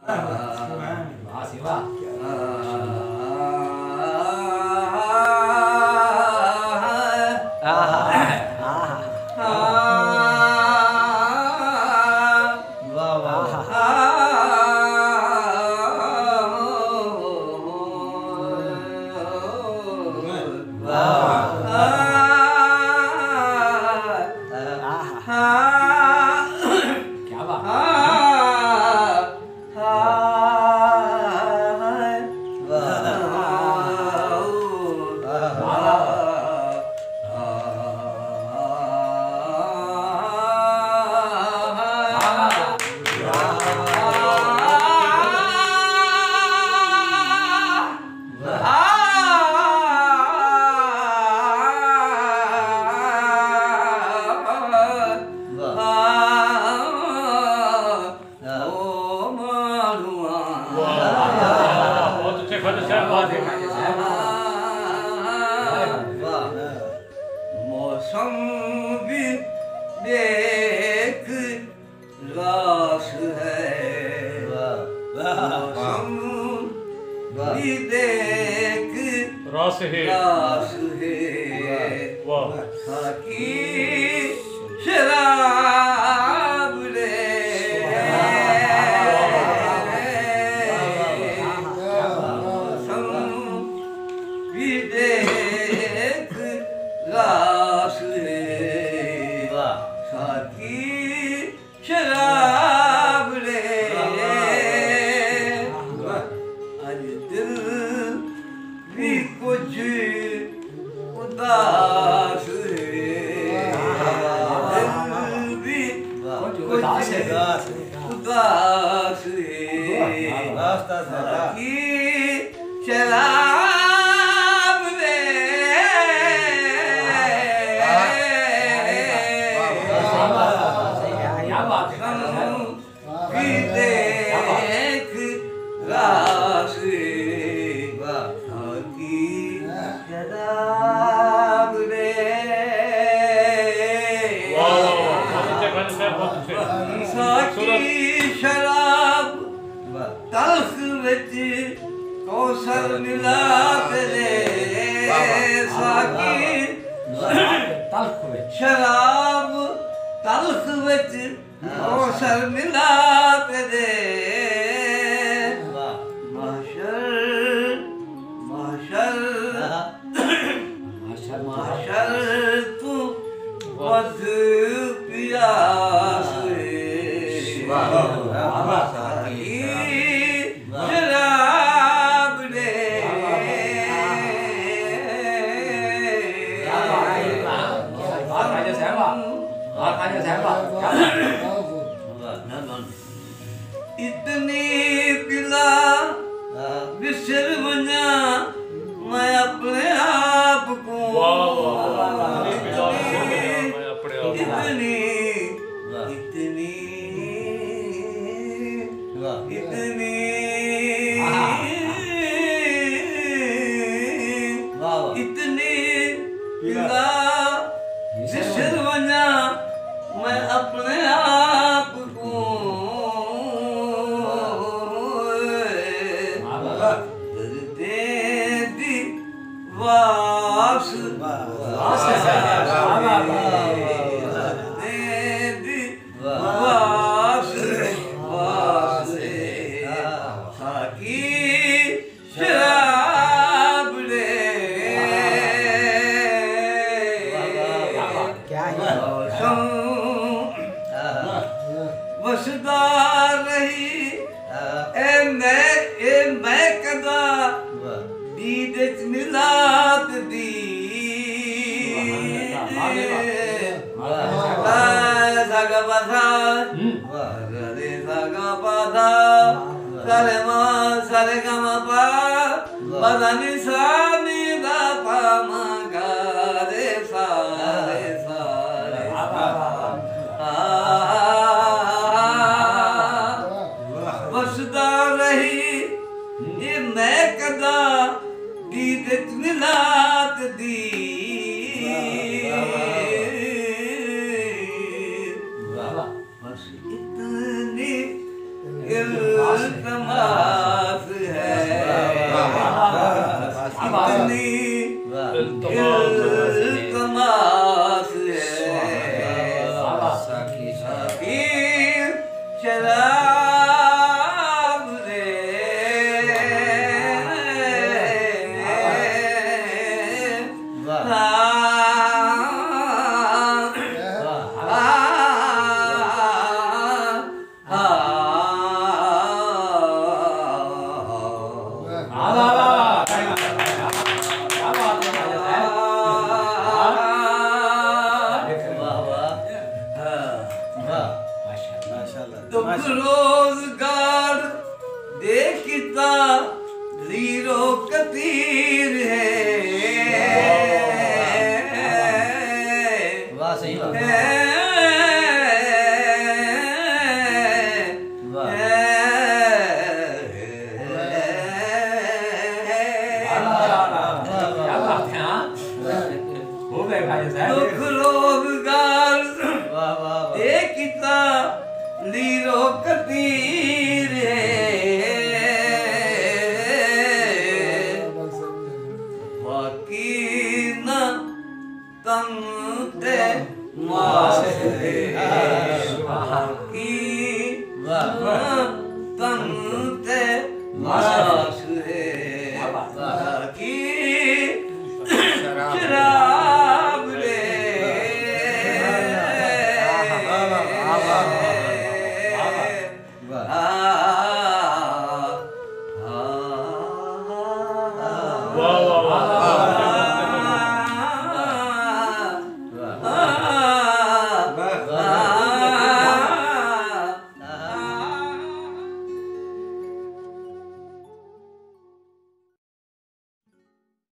वाह शिवा मौसम भी देख रास है, मौसम भी देख रास है, खाकी शराब ले रास है, साकी शराब ले आज दिल भी कुछ उदास है, दिल भी कुछ उदास है, साकी शराब रास की शराब रे साकी शराब तल्ख विच कौसर मिला दे साकी शराब तल्ख विच कौसर मिला दे माशर तू वध प्यास शराब रे इतनी पिला बिसर मना मैं अपने आप को इतनी इतनी इतनी इतनी पिला बिसर मना मैं अपने आप को वास वास वास साकी शराब रे वसदार रही ए मैं कदा दीद मिलात दी सागा बाधा रे सागा बाधा सारे मा सारे गा मा पा बाधा नि सा नि दा पा मा गा रे सा रे सा रे वसदा रही ये मैं कदा दीद मिलात दी